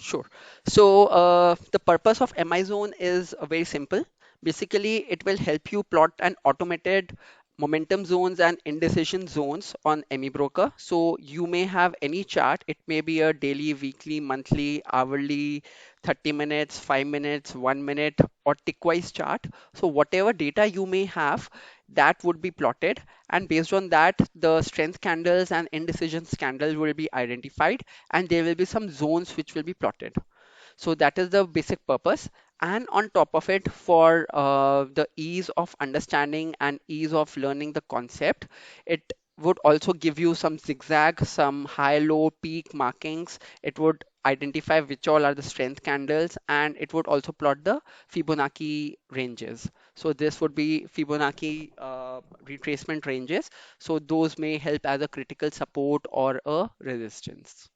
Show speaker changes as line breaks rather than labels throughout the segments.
Sure. So the purpose of MIZone is very simple. Basically, it will help you plot an automated momentum zones and indecision zones on Amibroker. So you may have any chart. It may be a daily, weekly, monthly, hourly, 30 minutes, 5 minutes, 1 minute, or tick-wise chart. So whatever data you may have, that would be plotted. And based on that, the strength candles and indecision candles will be identified, and there will be some zones which will be plotted. So that is the basic purpose. And on top of it, for the ease of understanding and ease of learning the concept, it would also give you some zigzag, some high, low, peak markings. It would identify which all are the strength candles, and it would also plot the Fibonacci ranges. So this would be Fibonacci retracement ranges. So those may help as a critical support or a resistance.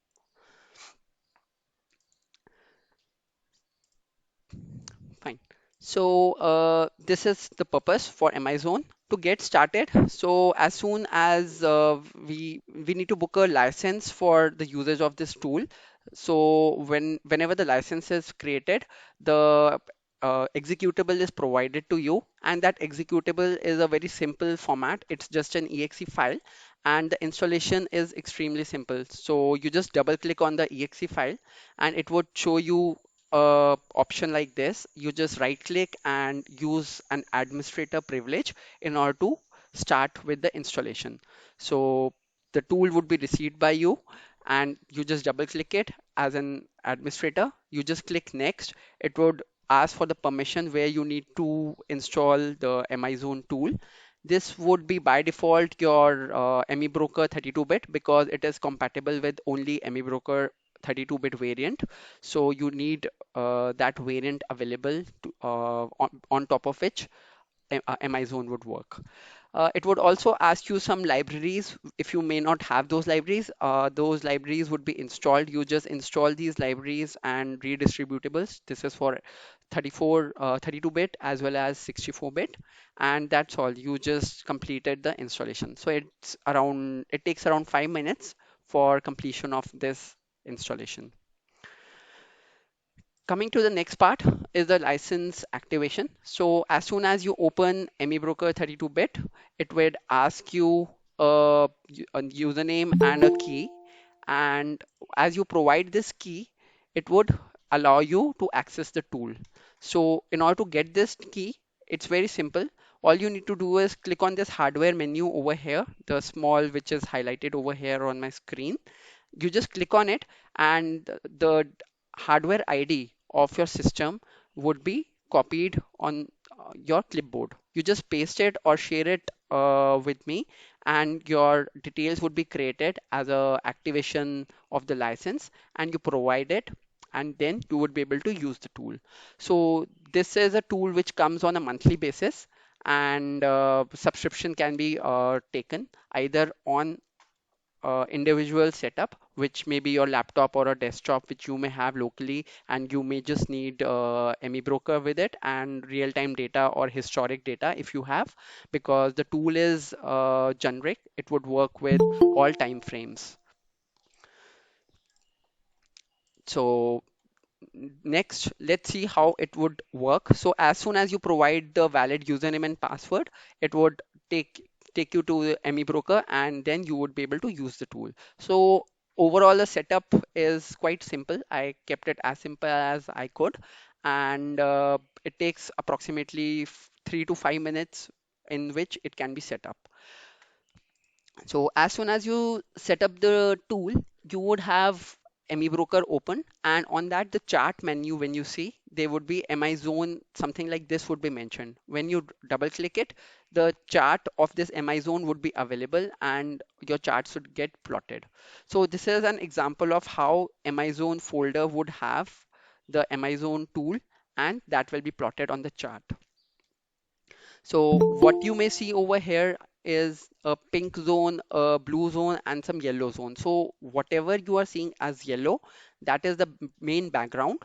Fine. So this is the purpose for MIZone. To get started, so as soon as we need to book a license for the usage of this tool. So whenever the license is created, the executable is provided to you, and that executable is a very simple format. It's just an exe file, and the installation is extremely simple. So you just double click on the exe file, and it would show you option like this. You just right click and use an administrator privilege in order to start with the installation. So the tool would be received by you, and you just double click it as an administrator. You just click next. It would ask for the permission where you need to install the MIZone tool. This would be by default your Amibroker 32-bit because it is compatible with only Amibroker 32-bit variant. So you need that variant available on top of which MIZone would work. It would also ask you some libraries. If you may not have those libraries would be installed. You just install these libraries and redistributables. This is for 32-bit as well as 64-bit. And that's all. You just completed the installation. So it takes around 5 minutes for completion of this installation. Coming to the next part is the license activation. So as soon as you open Amibroker 32-bit, it would ask you a username and a key. And as you provide this key, it would allow you to access the tool. So in order to get this key, it's very simple. All you need to do is click on this hardware menu over here, the small which is highlighted over here on my screen. You just click on it, and the hardware ID of your system would be copied on your clipboard. You just paste it or share it with me, and your details would be created as a activation of the license, and you provide it, and then you would be able to use the tool. So this is a tool which comes on a monthly basis, and subscription can be taken either on individual setup, which may be your laptop or a desktop, which you may have locally, and you may just need Amibroker with it and real-time data or historic data if you have, because the tool is generic. It would work with all time frames. So next, let's see how it would work. So as soon as you provide the valid username and password, it would take you to the Amibroker, and then you would be able to use the tool. So overall, the setup is quite simple. I kept it as simple as I could, and it takes approximately 3 to 5 minutes in which it can be set up. So as soon as you set up the tool, you would have Amibroker open, and on that the chart menu, when you see, there would be MI zone, something like this would be mentioned. When you double click it, the chart of this MI zone would be available, and your charts would get plotted. So this is an example of how MI zone folder would have the MI zone tool, and that will be plotted on the chart. So what you may see over here is a pink zone, a blue zone, and some yellow zone. So whatever you are seeing as yellow, that is the main background.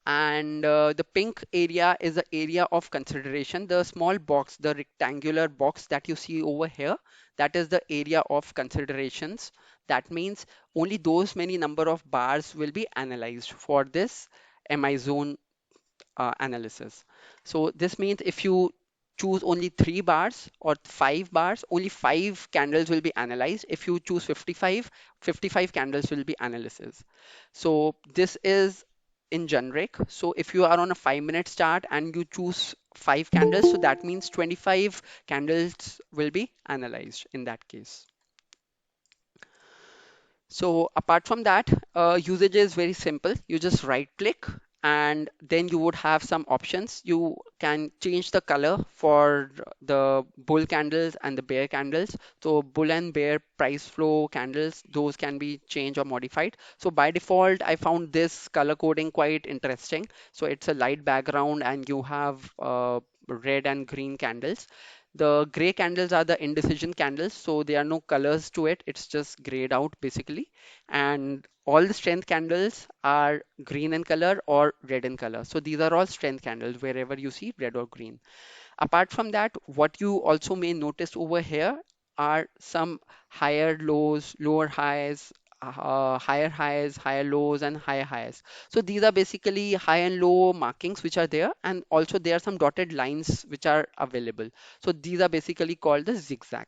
And the pink area is the area of consideration. The small box, the rectangular box that you see over here, that is the area of considerations. That means only those many number of bars will be analyzed for this MIZone analysis. So this means if you choose only 3 bars or 5 bars, only 5 candles will be analyzed. If you choose 55, 55 candles will be analysis. So this is in generic. So if you are on a 5 minute chart and you choose 5 candles, so that means 25 candles will be analyzed in that case. So apart from that, usage is very simple. You just right click and then you would have some options. You can change the color for the bull candles and the bear candles. So bull and bear price flow candles, those can be changed or modified. So by default, I found this color coding quite interesting. So it's a light background and you have red and green candles. The gray candles are the indecision candles, so there are no colors to it. It's just grayed out basically. And all the strength candles are green in color or red in color. So these are all strength candles wherever you see red or green. Apart from that, what you also may notice over here are some higher lows, lower highs, higher highs, higher lows, and higher highs. So these are basically high and low markings which are there, and also there are some dotted lines which are available. So these are basically called the zigzag.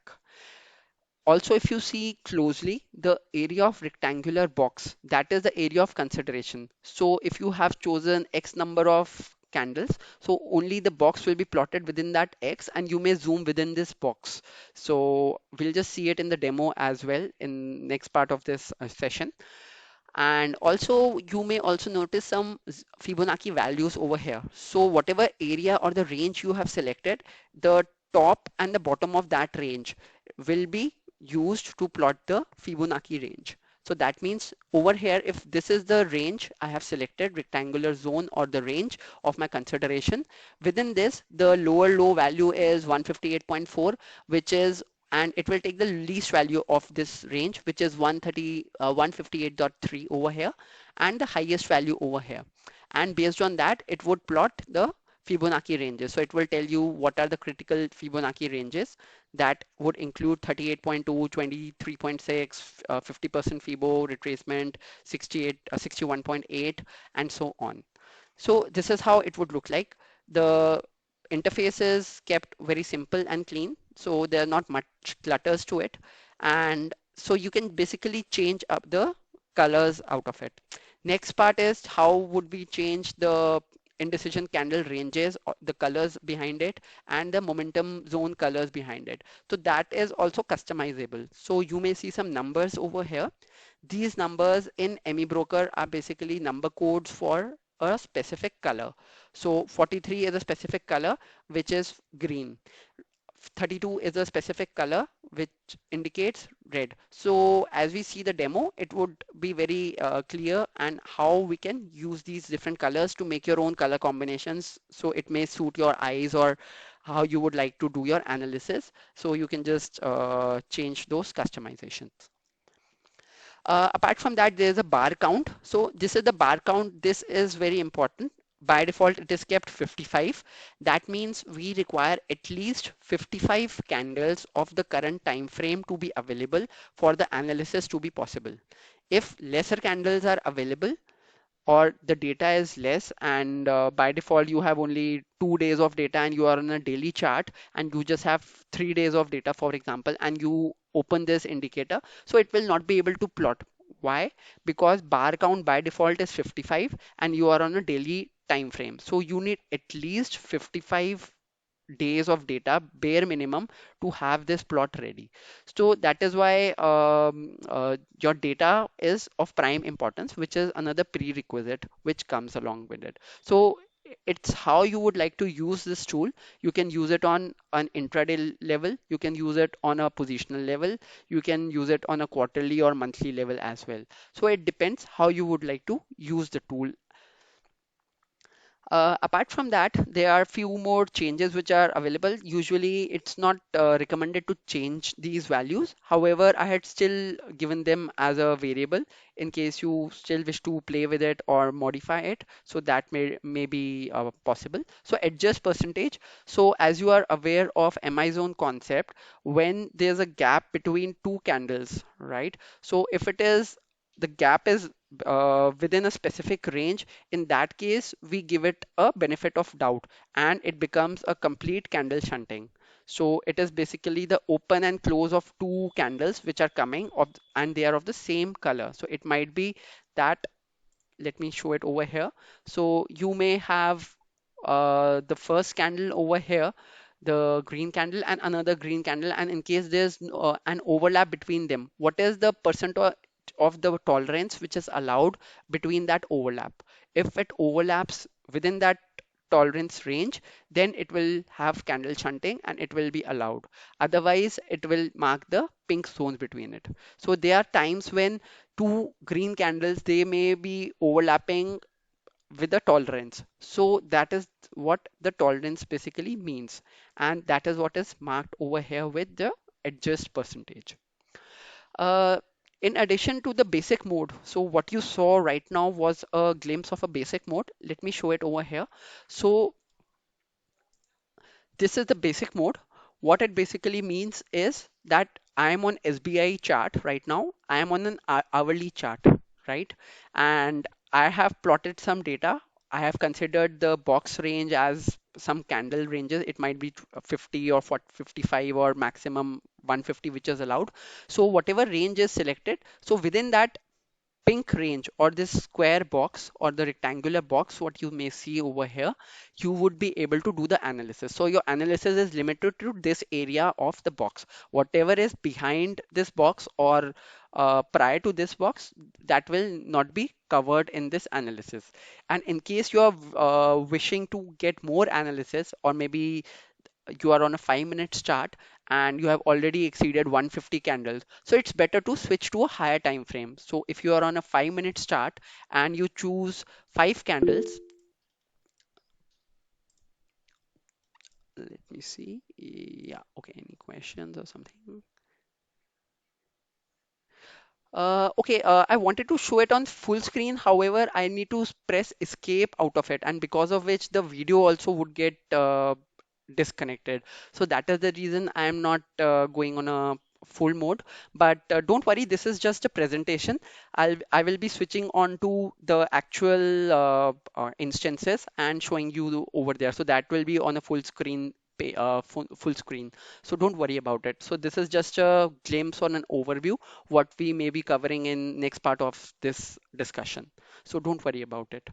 Also, if you see closely, the area of rectangular box, that is the area of consideration. So if you have chosen X number of candles, so only the box will be plotted within that X and you may zoom within this box. So we'll just see it in the demo as well in next part of this session. And also you may also notice some Fibonacci values over here. So whatever area or the range you have selected, the top and the bottom of that range will be used to plot the Fibonacci range. So that means over here, if this is the range I have selected, rectangular zone or the range of my consideration, within this, the lower low value is 158.4, which is, and it will take the least value of this range, which is 158.3 over here, and the highest value over here. And based on that, it would plot the Fibonacci ranges. So it will tell you what are the critical Fibonacci ranges that would include 38.2, 23.6, 50% Fibo retracement, 68, 61.8, and so on. So this is how it would look like. The interface is kept very simple and clean, so there are not much clutters to it. And so you can basically change up the colors out of it. Next part is how would we change the indecision candle ranges, the colors behind it, and the momentum zone colors behind it. So that is also customizable. So you may see some numbers over here. These numbers in Amibroker are basically number codes for a specific color. So 43 is a specific color, which is green. 32 is a specific color which indicates red. So as we see the demo, it would be very clear and how we can use these different colors to make your own color combinations. So it may suit your eyes or how you would like to do your analysis. So you can just change those customizations. Apart from that, there's a bar count. So this is the bar count. This is very important. By default, it is kept 55. That means we require at least 55 candles of the current time frame to be available for the analysis to be possible. If lesser candles are available, or the data is less and by default you have only 2 days of data and you are on a daily chart and you just have 3 days of data, for example, and you open this indicator, so it will not be able to plot. Why? Because bar count by default is 55 and you are on a daily time frame, so you need at least 55 days of data bare minimum to have this plot ready. So that is why your data is of prime importance, which is another prerequisite which comes along with it. So it's how you would like to use this tool. You can use it on an intraday level, you can use it on a positional level, you can use it on a quarterly or monthly level as well. So it depends how you would like to use the tool. Apart from that, there are few more changes which are available. Usually, it's not recommended to change these values. However, I had still given them as a variable in case you still wish to play with it or modify it. So that may be possible. So adjust percentage. So as you are aware of MIZone concept, when there's a gap between two candles, right? So if it is the gap is within a specific range, in that case, we give it a benefit of doubt and it becomes a complete candle shunting. So it is basically the open and close of two candles which are coming of, and they are of the same color. So it might be that, let me show it over here. So you may have the first candle over here, the green candle and another green candle, and in case there's an overlap between them, what is the percent of the tolerance which is allowed between that overlap? If it overlaps within that tolerance range, then it will have candle shunting and it will be allowed. Otherwise, it will mark the pink zones between it. So there are times when two green candles, they may be overlapping with the tolerance. So that is what the tolerance basically means. And that is what is marked over here with the adjust percentage. Uh, in addition to the basic mode, so what you saw right now was a glimpse of a basic mode. Let me show it over here. So this is the basic mode. What it basically means is that I am on SBI chart right now. I am on an hourly chart, right? And I have plotted some data. I have considered the box range as some candle ranges. It might be 50 or 40, 55 or maximum 150, which is allowed. So whatever range is selected, so within that pink range or this square box or the rectangular box, what you may see over here, you would be able to do the analysis. So your analysis is limited to this area of the box. Whatever is behind this box or prior to this box, that will not be covered in this analysis. And in case you are wishing to get more analysis, or maybe you are on a 5 minute chart and you have already exceeded 150 candles, so it's better to switch to a higher time frame. So if you are on a 5 minute chart and you choose 5 candles, let me see. Yeah, okay, any questions or something? Okay, I wanted to show it on full screen. However, I need to press escape out of it, and because of which the video also would get disconnected. So that is the reason I am not going on a full mode. But don't worry, this is just a presentation. I will be switching on to the actual instances and showing you over there. So that will be on a full screen. Full screen, so don't worry about it. So this is just a glimpse on an overview what we may be covering in next part of this discussion. So don't worry about it.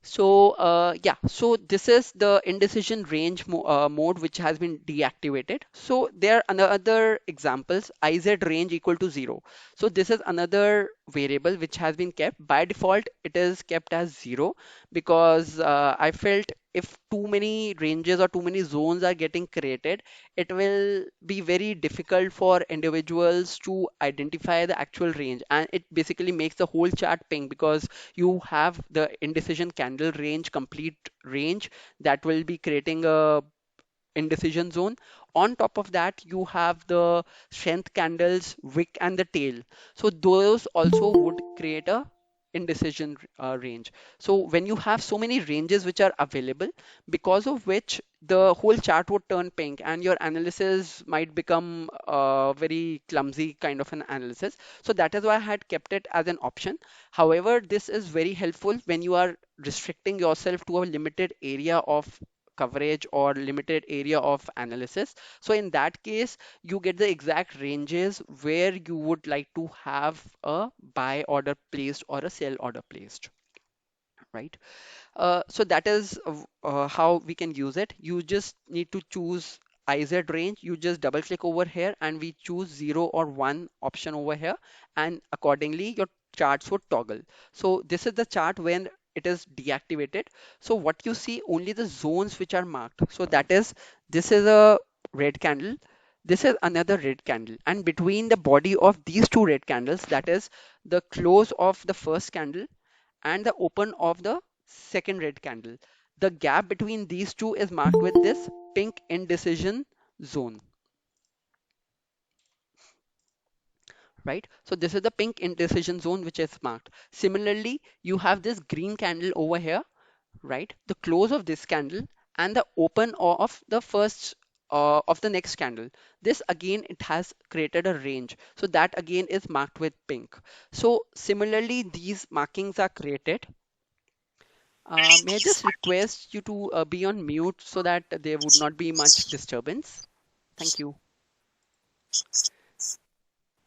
So yeah, so this is the indecision range mode which has been deactivated. So there are another examples, IZ range equal to 0. So this is another variable which has been kept. By default, it is kept as 0 because I felt if too many ranges or too many zones are getting created, it will be very difficult for individuals to identify the actual range, and it basically makes the whole chart pink because you have the indecision candle range, complete range, that will be creating a indecision zone. On top of that, you have the strength candles, wick, and the tail. So those also would create a indecision range. So when you have so many ranges which are available, because of which the whole chart would turn pink and your analysis might become very clumsy kind of an analysis. So that is why I had kept it as an option. However, this is very helpful when you are restricting yourself to a limited area of coverage or limited area of analysis. So in that case, you get the exact ranges where you would like to have a buy order placed or a sell order placed, right? So that is how we can use it. You just need to choose IZ range. You just double click over here and we choose 0 or 1 option over here, and accordingly your charts would toggle. So this is the chart when it is deactivated. So what you see, only the zones which are marked. So that is, this is a red candle. This is another red candle, and between the body of these two red candles, that is the close of the first candle and the open of the second red candle. The gap between these two is marked with this pink indecision zone, right? So this is the pink indecision zone which is marked. Similarly, you have this green candle over here, right? The close of this candle and the open of the first of the next candle. This again, it has created a range. So that again is marked with pink. So similarly, these markings are created. May I just request you to be on mute so that there would not be much disturbance? Thank you.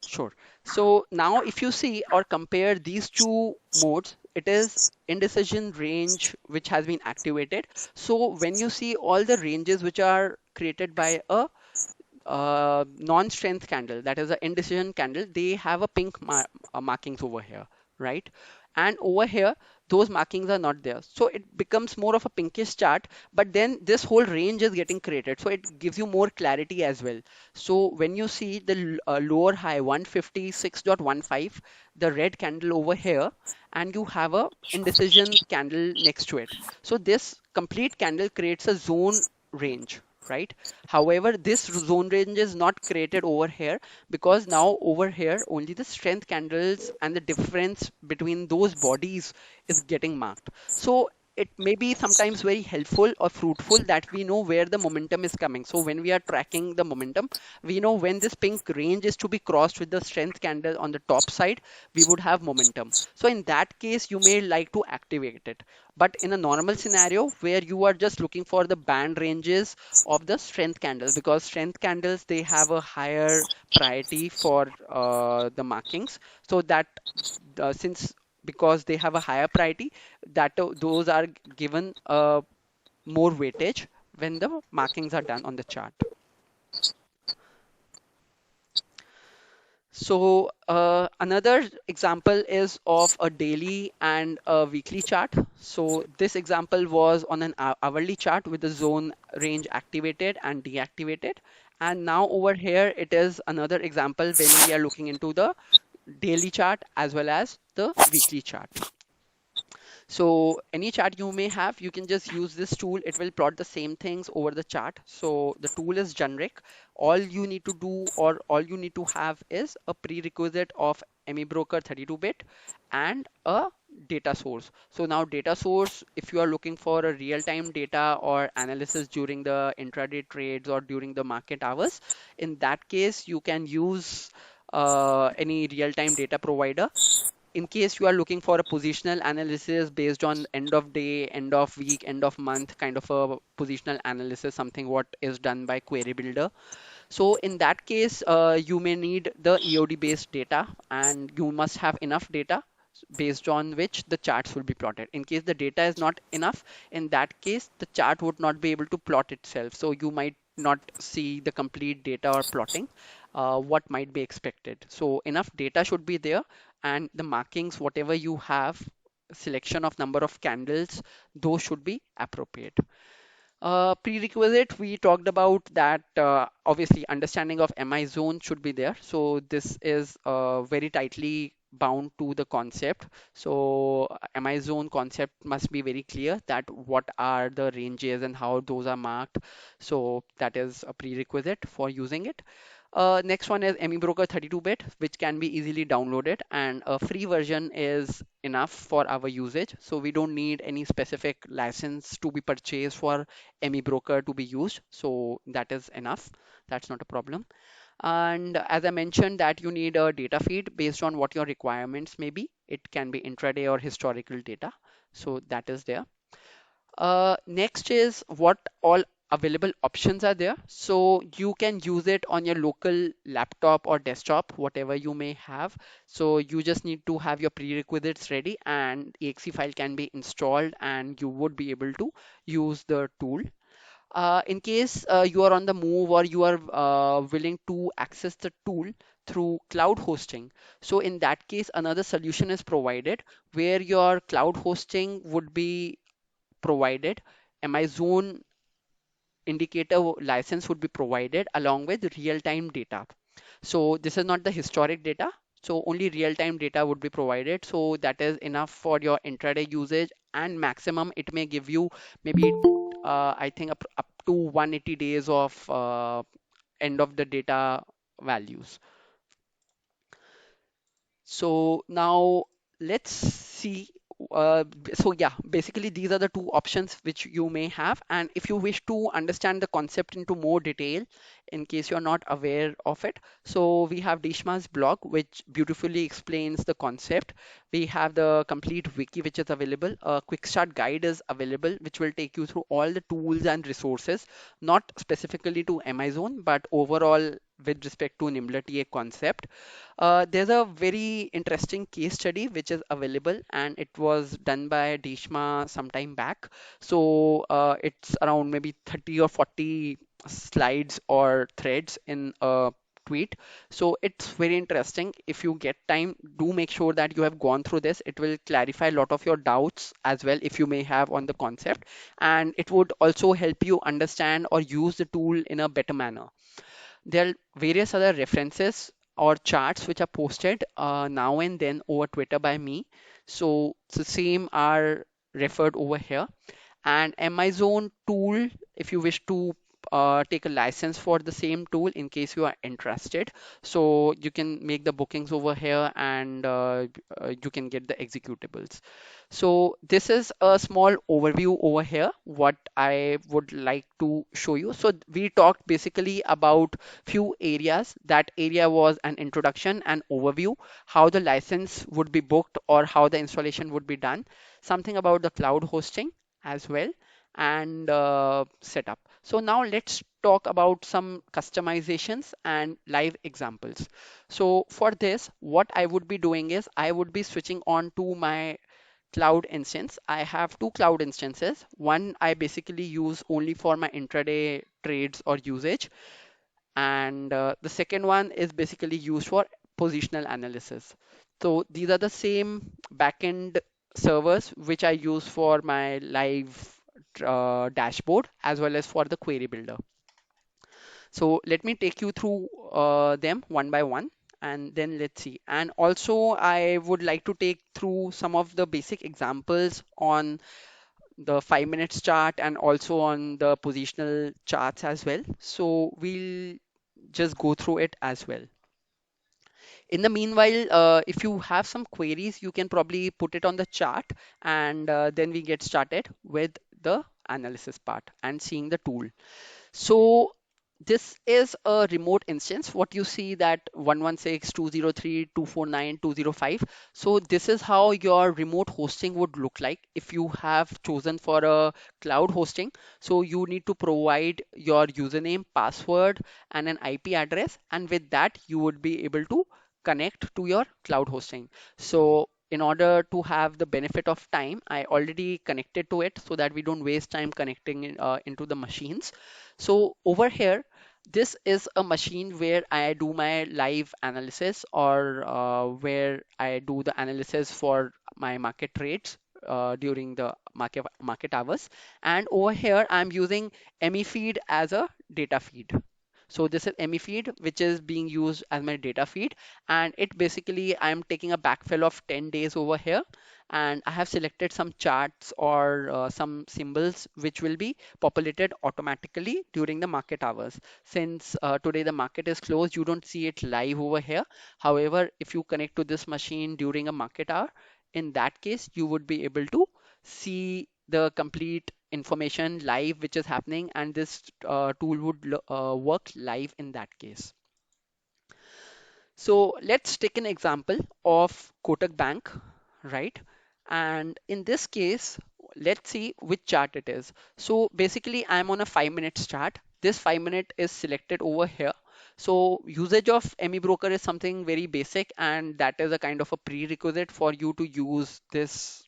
Sure. So now if you see or compare these two modes, it is indecision range which has been activated. So when you see all the ranges which are created by a non-strength candle, that is an indecision candle, they have a pink markings over here, right? And over here, those markings are not there. So it becomes more of a pinkish chart, but then this whole range is getting created. So it gives you more clarity as well. So when you see the lower high 156.15, the red candle over here, and you have a indecision candle next to it. So this complete candle creates a zone range, right? However, this zone range is not created over here because now over here only the strength candles and the difference between those bodies is getting marked. So it may be sometimes very helpful or fruitful that we know where the momentum is coming. So when we are tracking the momentum, we know when this pink range is to be crossed with the strength candle on the top side, we would have momentum. So in that case, you may like to activate it. But in a normal scenario where you are just looking for the band ranges of the strength candle, because strength candles, they have a higher priority for the markings. So that since because they have a higher priority, that those are given more weightage when the markings are done on the chart. So another example is of a daily and a weekly chart. So this example was on an hourly chart with the zone range activated and deactivated. And now over here, it is another example when we are looking into the daily chart as well as the weekly chart. So any chart you may have, you can just use this tool. It will plot the same things over the chart. So the tool is generic. All you need to do or all you need to have is a prerequisite of Amibroker 32-bit and a data source. So now data source, if you are looking for a real-time data or analysis during the intraday trades or during the market hours, in that case, you can use any real-time data provider. In case you are looking for a positional analysis based on end of day, end of week, end of month, kind of a positional analysis, something what is done by query builder. So in that case, you may need the EOD based data and you must have enough data based on which the charts will be plotted. In case the data is not enough, in that case, the chart would not be able to plot itself. So you might not see the complete data or plotting, what might be expected. So enough data should be there and the markings, whatever you have, selection of number of candles, those should be appropriate. Prerequisite, we talked about that obviously understanding of MIZone should be there. So this is very tightly bound to the concept. So MIZone concept must be very clear that what are the ranges and how those are marked. So that is a prerequisite for using it. Next one is Amibroker 32-bit, which can be easily downloaded, and a free version is enough for our usage. So we don't need any specific license to be purchased for Amibroker to be used. So that is enough. That's not a problem. And as I mentioned that you need a data feed based on what your requirements may be. It can be intraday or historical data. So that is there. Next is what all available options are there. So you can use it on your local laptop or desktop, whatever you may have. So you just need to have your prerequisites ready and exe file can be installed and you would be able to use the tool. In case you are on the move or you are willing to access the tool through cloud hosting. So in that case, another solution is provided where your cloud hosting would be provided. MIZone indicator license would be provided along with real-time data. So this is not the historic data. So only real-time data would be provided. So that is enough for your intraday usage, and maximum it may give you maybe I think up to 180 days of end of the data values. So now let's see. So yeah, basically these are the two options which you may have. And if you wish to understand the concept into more detail, in case you're not aware of it, so we have Dishma's blog, which beautifully explains the concept. We have the complete wiki, which is available. A quick start guide is available, which will take you through all the tools and resources, not specifically to MIZone, but overall with respect to NimblrTA concept. There's a very interesting case study which is available, and it was done by Dishma some time back. So it's around maybe 30 or 40 slides or threads in a tweet. So it's very interesting. If you get time, do make sure that you have gone through this. It will clarify a lot of your doubts as well if you may have on the concept, and it would also help you understand or use the tool in a better manner. There are various other references or charts which are posted now and then over Twitter by me. So the same are referred over here. And MIZone tool, if you wish to take a license for the same tool in case you are interested. So you can make the bookings over here, and you can get the executables. So this is a small overview over here, what I would like to show you. So we talked basically about few areas. That area was an introduction and overview, how the license would be booked or how the installation would be done, something about the cloud hosting as well, and setup. So now let's talk about some customizations and live examples. So for this, what I would be doing is I would be switching on to my cloud instance. I have two cloud instances. One I basically use only for my intraday trades or usage, and the second one is basically used for positional analysis. So these are the same backend servers which I use for my live dashboard as well as for the query builder. So let me take you through them one by one, and then let's see. And also I would like to take through some of the basic examples on the 5 minutes chart and also on the positional charts as well. So we'll just go through it as well. In the meanwhile, if you have some queries, you can probably put it on the chart, and then we get started with the analysis part and seeing the tool. So this is a remote instance. What you see that 116.203.249.205. So this is how your remote hosting would look like if you have chosen for a cloud hosting. So you need to provide your username, password, and an IP address. And with that, you would be able to connect to your cloud hosting. So in order to have the benefit of time, I already connected to it so that we don't waste time connecting into the machines. So over here, this is a machine where I do my live analysis, or where I do the analysis for my market trades during the market hours. And over here, I'm using ME as a data feed. So this is ME which is being used as my data feed, and it basically I'm taking a backfill of 10 days over here, and I have selected some charts or some symbols which will be populated automatically during the market hours. Since today the market is closed, you don't see it live over here. However, if you connect to this machine during a market hour, in that case, you would be able to see the complete information live which is happening, and this tool would work live in that case. So let's take an example of Kotak Bank, right? And in this case, let's see which chart it is. So basically, I'm on a 5 minutes chart. This 5 minute is selected over here. So usage of Amibroker is something very basic, and that is a kind of a prerequisite for you to use this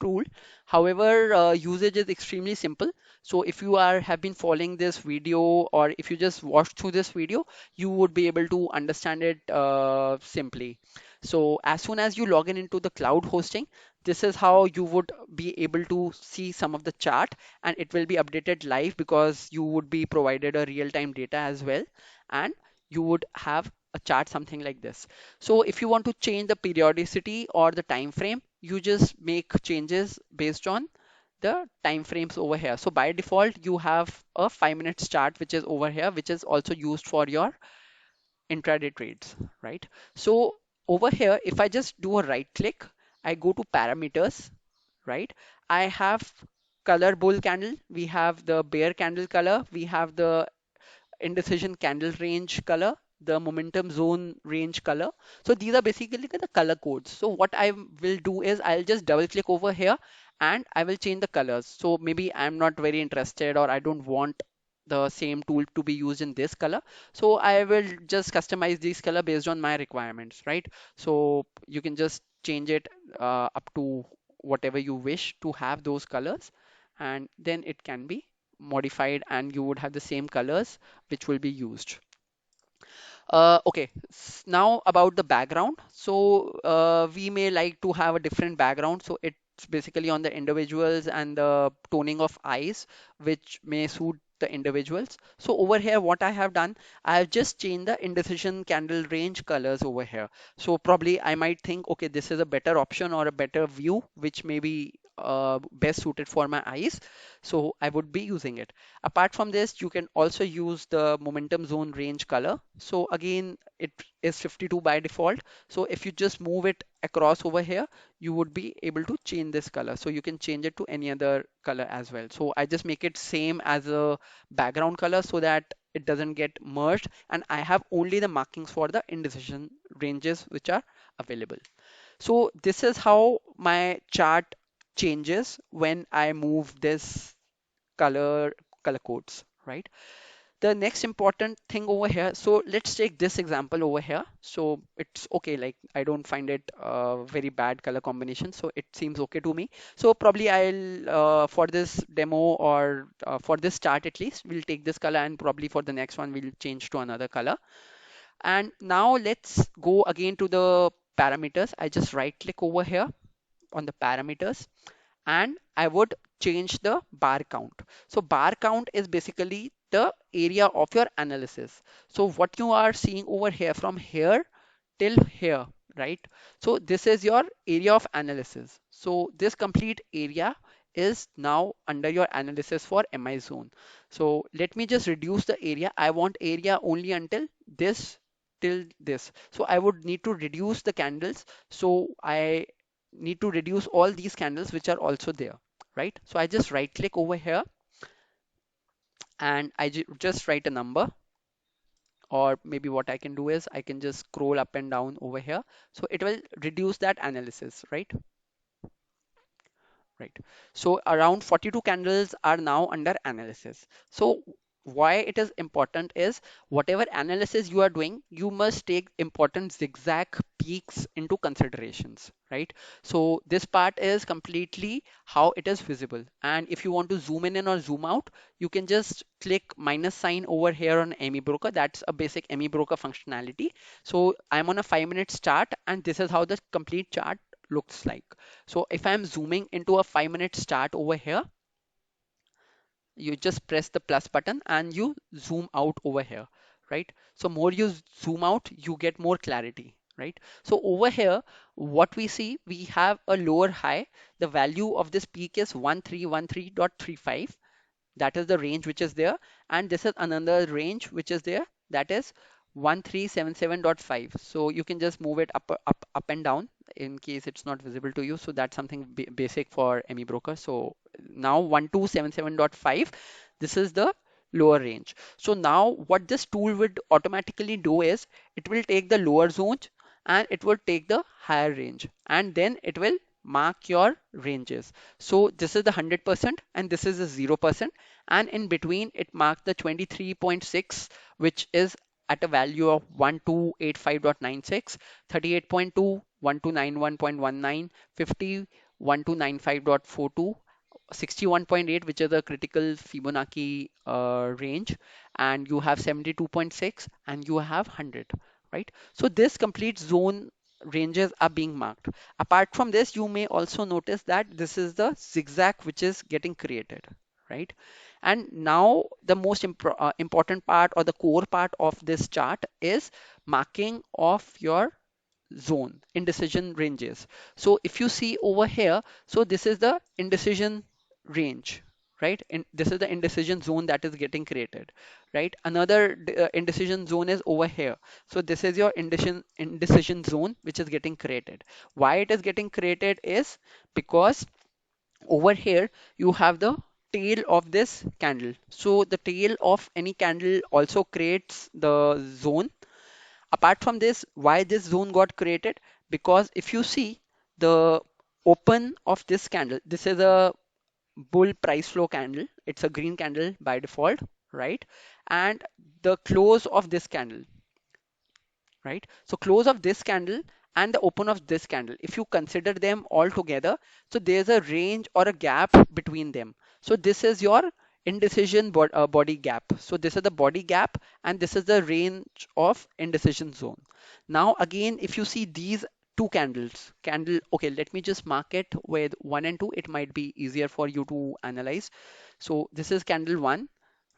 tool. However, usage is extremely simple. So if you have been following this video, or if you just watched through this video, you would be able to understand it simply. So as soon as you log in into the cloud hosting, this is how you would be able to see some of the chart, and it will be updated live because you would be provided a real-time data as well, and you would have a chart something like this. So if you want to change the periodicity or the time frame, you just make changes based on the time frames over here. So by default, you have a 5 minutes chart, which is over here, which is also used for your intraday trades, right? So over here, if I just do a right click, I go to parameters, right? I have color bull candle, we have the bear candle color, we have the indecision candle range color, the momentum zone range color. So these are basically the color codes. So what I will do is I'll just double click over here and I will change the colors. So maybe I'm not very interested or I don't want the same tool to be used in this color. So I will just customize this color based on my requirements, right? So you can just change it up to whatever you wish to have those colors, and then it can be modified and you would have the same colors which will be used. Okay, now about the background. So we may like to have a different background. So it's basically on the individuals and the toning of eyes, which may suit the individuals. So over here, what I have done, I have just changed the indecision candle range colors over here. So probably I might think, okay, this is a better option or a better view, which may be best suited for my eyes. So I would be using it. Apart from this, you can also use the momentum zone range color. So again, it is 52 by default. So if you just move it across over here, you would be able to change this color. So you can change it to any other color as well. So I just make it same as a background color so that it doesn't get merged. And I have only the markings for the indecision ranges which are available. So this is how my chart changes when I move this color color codes, right? The next important thing over here, so let's take this example over here. So it's okay, like I don't find it a very bad color combination, so it seems okay to me. So probably I'll for this demo or for this chart at least, we'll take this color, and probably for the next one we'll change to another color. And now let's go again to the parameters. I just right click over here on the parameters and I would change the bar count. So bar count is basically the area of your analysis. So what you are seeing over here from here till here, right? So this is your area of analysis. So this complete area is now under your analysis for MIZone. So let me just reduce the area. I want area only until this till this. So I would need to reduce the candles. So I need to reduce all these candles which are also there, right? So I just right click over here and I just write a number, or maybe what I can do is I can just scroll up and down over here. So it will reduce that analysis, right? Right. So around 42 candles are now under analysis. So why it is important is whatever analysis you are doing, you must take important zigzag peaks into considerations, right? So this part is completely how it is visible. And if you want to zoom in or zoom out, you can just click minus sign over here on Amibroker. That's a basic Amibroker functionality. So I'm on a 5 minute chart and this is how the complete chart looks like. So if I'm zooming into a 5 minute start over here, you just press the plus button and you zoom out over here, right? So more you zoom out, you get more clarity, right? So over here, what we see, we have a lower high. The value of this peak is 1313.35. That is the range which is there. And this is another range which is there. That is 1377.5. So you can just move it up and down in case it's not visible to you. So that's something basic for Amibroker. So now 1277.5, this is the lower range. So now what this tool would automatically do is it will take the lower zone and it will take the higher range, and then it will mark your ranges. So this is the 100% and this is the 0%, and in between it marked the 23.6, which is at a value of 1285.96, 38.2, 1291.19, 50, 1295.42, 61.8, which is the critical Fibonacci range, and you have 72.6 and you have 100, right? So this complete zone ranges are being marked. Apart from this, you may also notice that this is the zigzag which is getting created, right? And now the most important part or the core part of this chart is marking of your zone, indecision ranges. So if you see over here, so this is the indecision range, right? And this is the indecision zone that is getting created, right? Another indecision zone is over here. So this is your indecision zone which is getting created. Why it is getting created is because over here you have the tail of this candle. So the tail of any candle also creates the zone. Apart from this, why this zone got created? Because if you see the open of this candle, this is a bull price flow candle. It's a green candle by default, right? And the close of this candle, right? So close of this candle and the open of this candle, if you consider them all together, so there's a range or a gap between them. So this is your indecision body gap. So this is the body gap and this is the range of indecision zone. Now again, if you see these two candle, okay, let me just mark it with 1 and 2. It might be easier for you to analyze. So this is candle 1,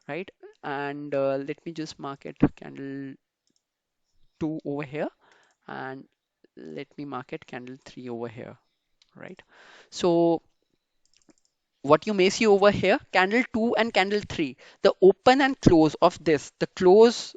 right? And let me just mark it candle 2 over here, and let me mark it candle 3 over here, right? So what you may see over here, candle 2 and candle 3, the open and close of this, the close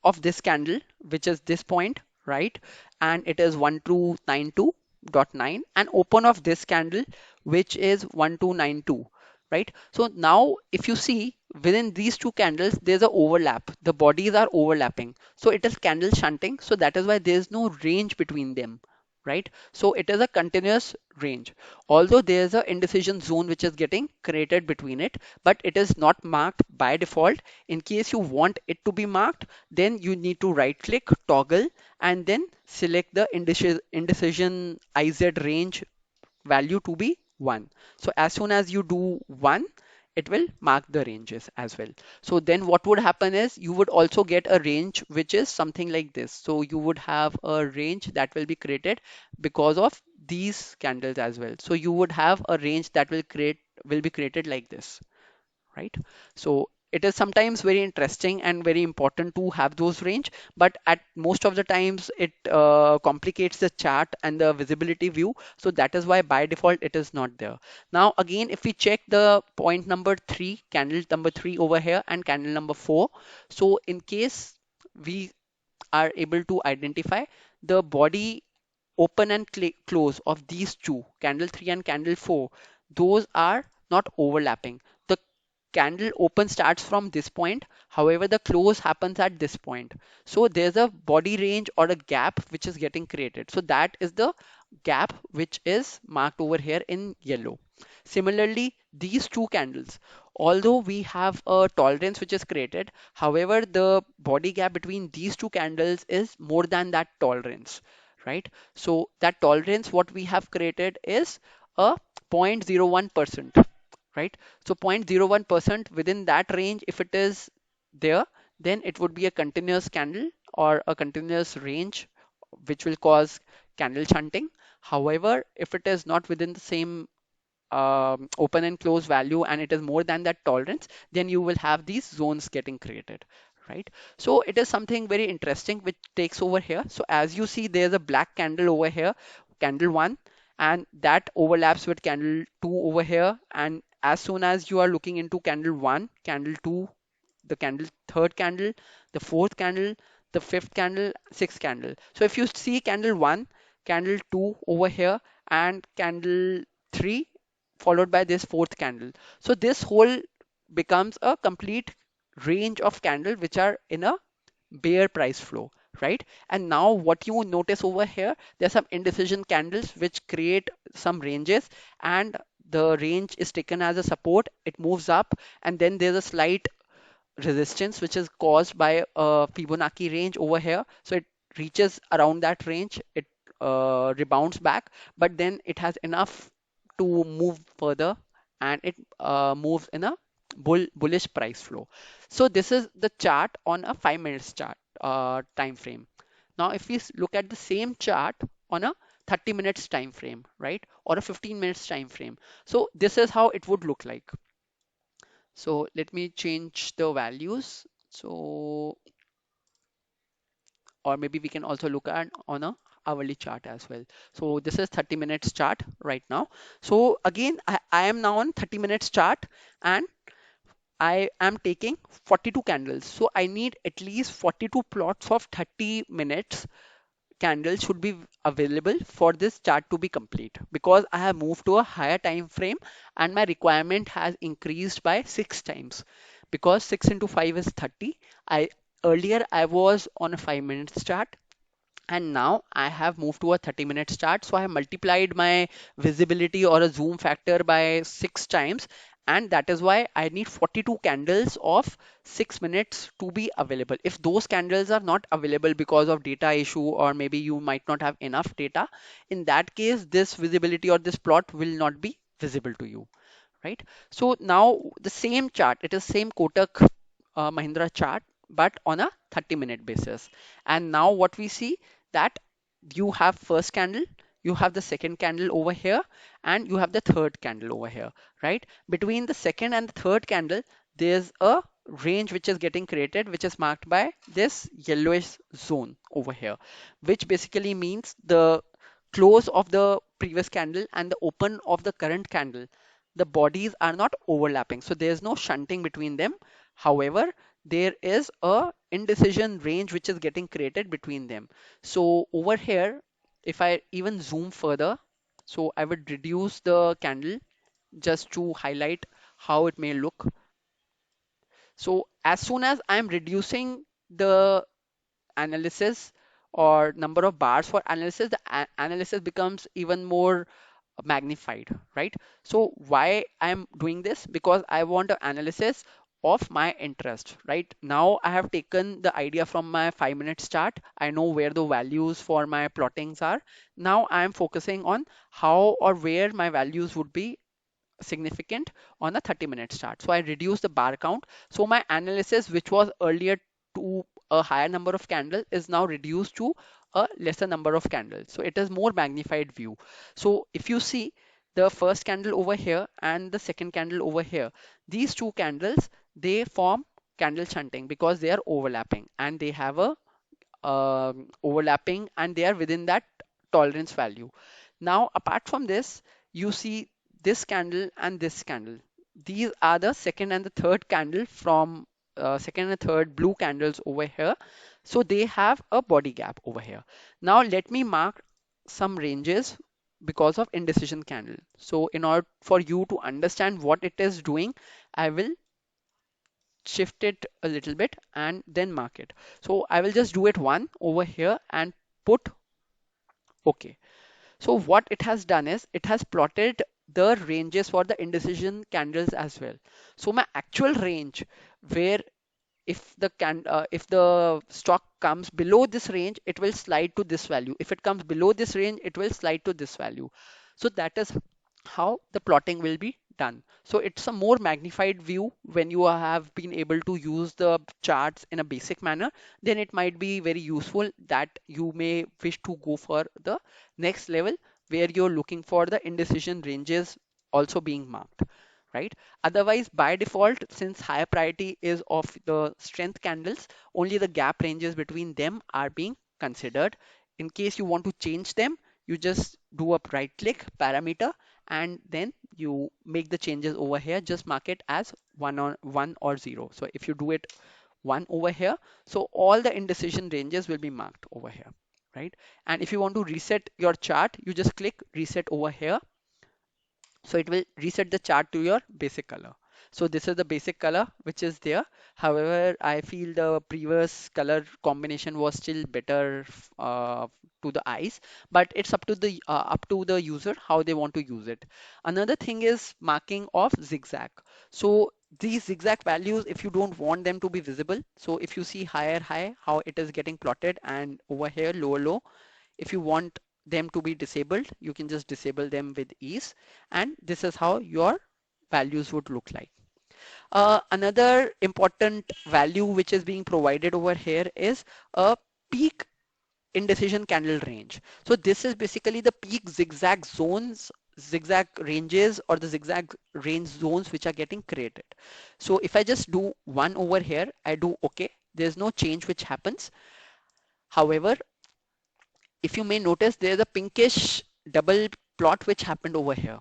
of this candle, which is this point, right? And it is 1292.9, and open of this candle, which is 1292, right? So now if you see within these two candles, there's a overlap. The bodies are overlapping. So it is candle shunting. So that is why there's no range between them, right? So it is a continuous range. Although there's a indecision zone which is getting created between it, but it is not marked by default. In case you want it to be marked, then you need to right click, toggle, and then select the indecision IZ range value to be 1. So as soon as you do 1, it will mark the ranges as well. So then what would happen is you would also get a range which is something like this. So you would have a range that will be created because of these candles as well. So you would have a range that will be created like this, right? So it is sometimes very interesting and very important to have those range, but at most of the times it complicates the chart and the visibility view. So that is why by default it is not there. Now again, if we check the point number 3, candle number 3 over here and candle number 4. So in case we are able to identify the body open and close of these two, candle 3 and candle 4, those are not overlapping. The candle open starts from this point, however the close happens at this point. So there's a body range or a gap which is getting created. So that is the gap which is marked over here in yellow. Similarly, these two candles, although we have a tolerance which is created, however the body gap between these two candles is more than that tolerance, right? So that tolerance what we have created is a 0.01%, right? So 0.01% within that range, if it is there, then it would be a continuous candle or a continuous range, which will cause candle shunting. However, if it is not within the same open and close value and it is more than that tolerance, then you will have these zones getting created, right? So it is something very interesting which takes over here. So as you see, there's a black candle over here, candle 1, and that overlaps with candle 2 over here. And as soon as you are looking into candle 1, candle 2, the candle third candle, the fourth candle, the fifth candle, sixth candle. So if you see candle 1, candle 2 over here, and candle 3 followed by this fourth candle. So this whole becomes a complete range of candles which are in a bear price flow, right? And now what you notice over here, there's some indecision candles which create some ranges, and the range is taken as a support. It moves up, and then there's a slight resistance which is caused by a Fibonacci range over here. So it reaches around that range, it rebounds back, but then it has enough to move further, and it moves in a bullish price flow. So this is the chart on a 5 minutes chart time frame. Now if we look at the same chart on a 30 minutes time frame, right, or a 15 minutes time frame, so this is how it would look like. So let me change the values. So, or maybe we can also look at on a hourly chart as well. So this is 30 minutes chart right now. So again, I am now on 30 minutes chart and I am taking 42 candles. So I need at least 42 plots of 30 minutes candles should be available for this chart to be complete, because I have moved to a higher time frame and my requirement has increased by 6 times, because 6 into 5 is 30. I Earlier I was on a 5 minutes chart and now I have moved to a 30 minute chart. So I have multiplied my visibility or a zoom factor by 6 times. And that is why I need 42 candles of 6 minutes to be available. If those candles are not available because of data issue, or maybe you might not have enough data, in that case, this visibility or this plot will not be visible to you, right? So now the same chart, it is same Kotak Mahindra chart, but on a 30-minute basis. And now what we see that you have first candle, you have the second candle over here, and you have the third candle over here, right? Between the second and the third candle, there's a range which is getting created, which is marked by this yellowish zone over here, which basically means the close of the previous candle and the open of the current candle, the bodies are not overlapping, so there's no shunting between them. However, there is a indecision range which is getting created between them. So over here, if I even zoom further, so I would reduce the candle just to highlight how it may look. So as soon as I'm reducing the analysis or number of bars for analysis, the analysis becomes even more magnified, right? So why I'm doing this? Because I want an analysis of my interest. Right now I have taken the idea from my 5 minutes chart. I know where the values for my plottings are. Now I am focusing on how or where my values would be significant on a 30 minute chart. So I reduce the bar count. So my analysis, which was earlier to a higher number of candles, is now reduced to a lesser number of candles. So it is more magnified view. So if you see the first candle over here and the second candle over here, these two candles, they form candle shunting because they are overlapping and they have a overlapping and they are within that tolerance value. Now, apart from this, you see this candle and this candle. These are the second and the third candle from second and third blue candles over here. So they have a body gap over here. Now let me mark some ranges because of indecision candle. So in order for you to understand what it is doing, I will shift it a little bit and then mark it. So I will just do it one over here and put OK. So what it has done is it has plotted the ranges for the indecision candles as well. So my actual range, where if the stock comes below this range, it will slide to this value. If it comes below this range, it will slide to this value. So that is how the plotting will be done. So it's a more magnified view when you have been able to use the charts in a basic manner. Then it might be very useful that you may wish to go for the next level where you're looking for the indecision ranges also being marked, right? Otherwise, by default, since higher priority is of the strength candles, only the gap ranges between them are being considered. In case you want to change them, you just do a right click parameter and then you make the changes over here. Just mark it as one or zero. So if you do it one over here, so all the indecision ranges will be marked over here, right? And if you want to reset your chart, you just click reset over here, so it will reset the chart to your basic color. So this is the basic color which is there. However, I feel the previous color combination was still better to the eyes, but it's up to the user how they want to use it. Another thing is marking of zigzag. So these zigzag values, if you don't want them to be visible, so if you see higher high how it is getting plotted, and over here lower low, if you want them to be disabled, you can just disable them with ease. And this is how your values would look like. Another important value which is being provided over here is a peak indecision candle range. So this is basically the peak zigzag zones zigzag ranges or the zigzag range zones which are getting created. So if I just do one over here, I do okay, there's no change which happens. However, if you may notice, there's a pinkish double plot which happened over here.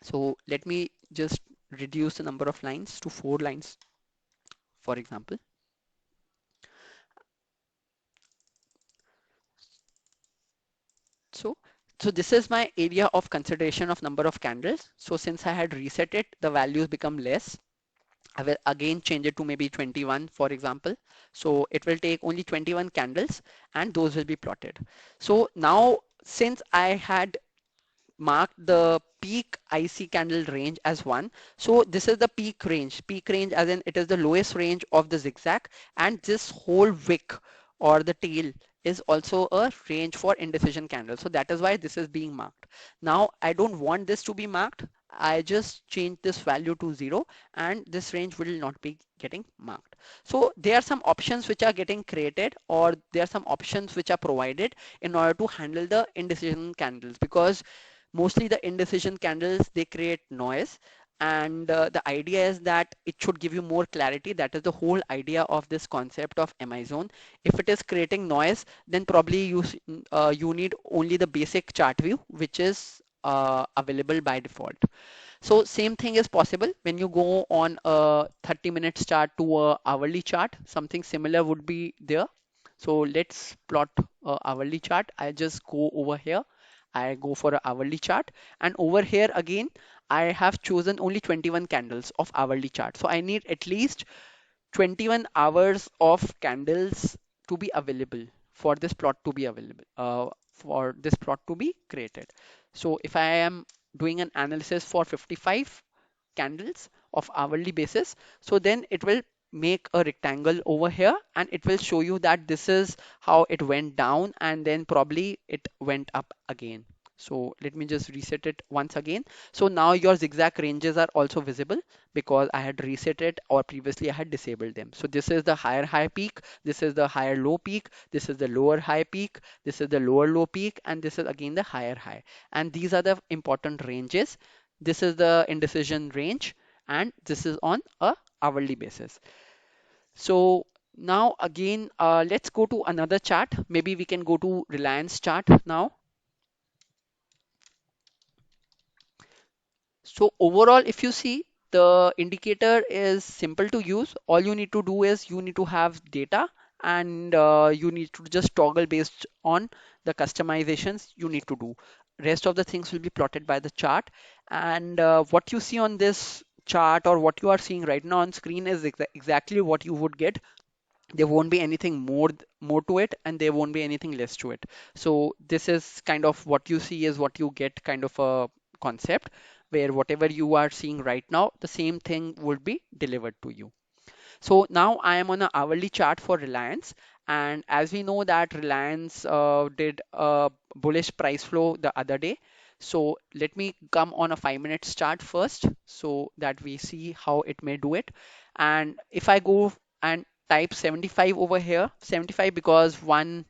So let me just reduce the number of lines to 4 lines, for example. So, so this is my area of consideration of number of candles. So since I had reset it, the values become less. I will again change it to maybe 21, for example. So it will take only 21 candles and those will be plotted. So now, since I had marked the peak IC candle range as 1. So this is the peak range. Peak range as in it is the lowest range of the zigzag, and this whole wick or the tail is also a range for indecision candle. So that is why this is being marked. Now I don't want this to be marked. I just change this value to 0 and this range will not be getting marked. So there are some options which are getting created, or there are some options which are provided in order to handle the indecision candles, because mostly the indecision candles, they create noise, and the idea is that it should give you more clarity. That is the whole idea of this concept of MIZone. If it is creating noise, then probably you need only the basic chart view, which is available by default. So same thing is possible when you go on a 30 minutes chart to a hourly chart. Something similar would be there. So let's plot a hourly chart. I just go over here. I go for an hourly chart, and over here again, I have chosen only 21 candles of hourly chart. So I need at least 21 hours of candles to be available for this plot to be available, for this plot to be created. So if I am doing an analysis for 55 candles of hourly basis, so then it will make a rectangle over here and it will show you that this is how it went down and then probably it went up again. So let me just reset it once again. So now your zigzag ranges are also visible because I had reset it, or previously I had disabled them. So this is the higher high peak, this is the higher low peak, this is the lower high peak, this is the lower low peak, and this is again the higher high. And these are the important ranges. This is the indecision range, and this is on a hourly basis. So now again, let's go to another chart. Maybe we can go to Reliance chart now. So overall, if you see, the indicator is simple to use. All you need to do is you need to have data, and you need to just toggle based on the customizations you need to do. Rest of the things will be plotted by the chart. And what you see on this chart, or what you are seeing right now on screen, is exactly what you would get. There won't be anything more to it, and there won't be anything less to it. So this is kind of what you see is what you get, kind of a concept where whatever you are seeing right now, the same thing would be delivered to you. So now I am on an hourly chart for Reliance, and as we know that Reliance did a bullish price flow the other day. So let me come on a 5 minutes chart first so that we see how it may do it. And if I go and type 75 over here, 75, because one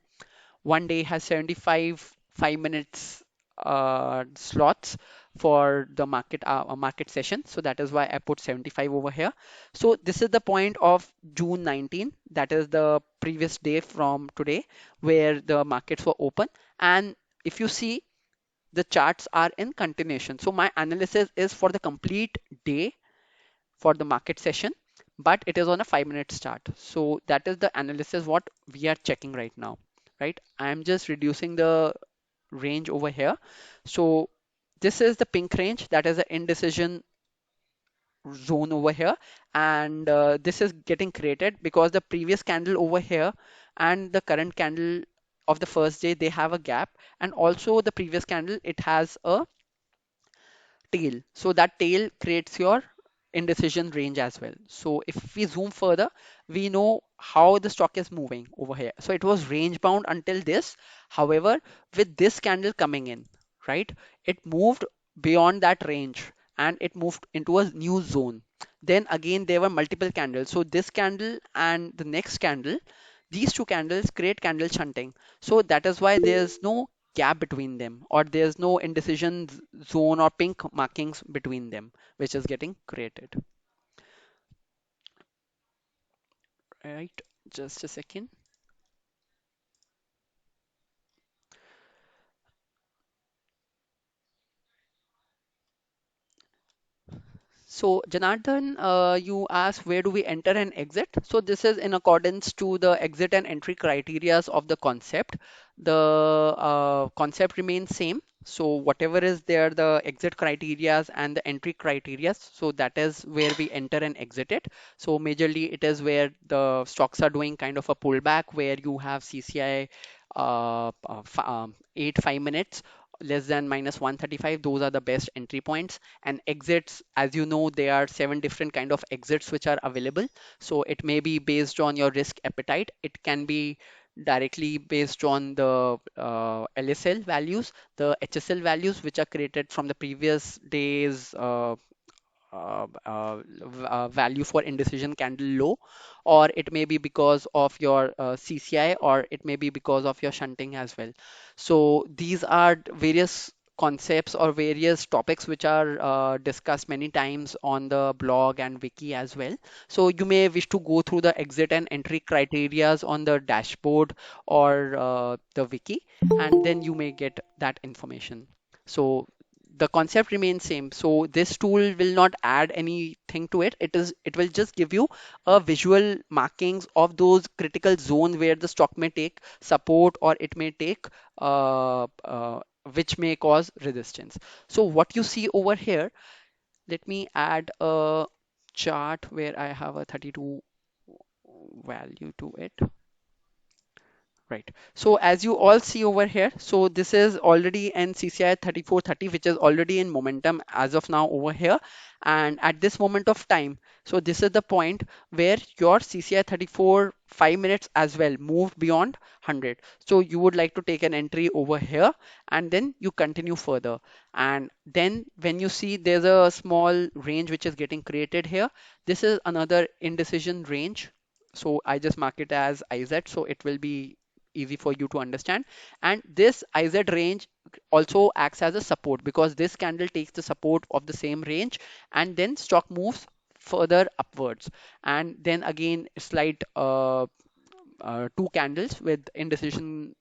day has 75 5 minutes slots for the market session. So that is why I put 75 over here. So this is the point of June 19. That is the previous day from today where the markets were open. And if you see, the charts are in continuation. So my analysis is for the complete day for the market session, but it is on a 5 minutes chart. So that is the analysis what we are checking right now, right? I'm just reducing the range over here. So this is the pink range, that is the indecision zone over here, and this is getting created because the previous candle over here and the current candle of the first day, they have a gap, and also the previous candle, it has a tail. So that tail creates your indecision range as well. So if we zoom further, we know how the stock is moving over here. So it was range bound until this. However, with this candle coming in, right, it moved beyond that range and it moved into a new zone. Then again, there were multiple candles. So this candle and the next candle, these two candles create candle shunting. So that is why there's no gap between them, or there's no indecision zone or pink markings between them, which is getting created. Right, just a second. So, Janardhan, you asked where do we enter and exit? So, this is in accordance to the exit and entry criterias of the concept. The concept remains same. So, whatever is there, the exit criterias and the entry criterias, so that is where we enter and exit it. So, majorly it is where the stocks are doing kind of a pullback where you have CCI 8 5 minutes less than minus 135. Those are the best entry points. And exits, as you know, there are 7 different kind of exits which are available. So it may be based on your risk appetite. It can be directly based on the LSL values, the HSL values which are created from the previous days value for indecision candle low, or it may be because of your CCI, or it may be because of your shunting as well. So these are various concepts or various topics which are discussed many times on the blog and wiki as well. So you may wish to go through the exit and entry criterias on the dashboard or the wiki, and then you may get that information. So the concept remains same. So this tool will not add anything to it. It will just give you a visual markings of those critical zones where the stock may take support, or it may take which may cause resistance. So what you see over here, let me add a chart where I have a 32 value to it. Right. So as you all see over here, so this is already an CCI 3430, which is already in momentum as of now over here. And at this moment of time, so this is the point where your CCI 34 5 minutes as well moved beyond 100. So you would like to take an entry over here, and then you continue further. And then when you see there's a small range which is getting created here, this is another indecision range. So I just mark it as IZ, so it will be easy for you to understand. And this IZ range also acts as a support, because this candle takes the support of the same range, and then stock moves further upwards. And then again, slight two candles with indecision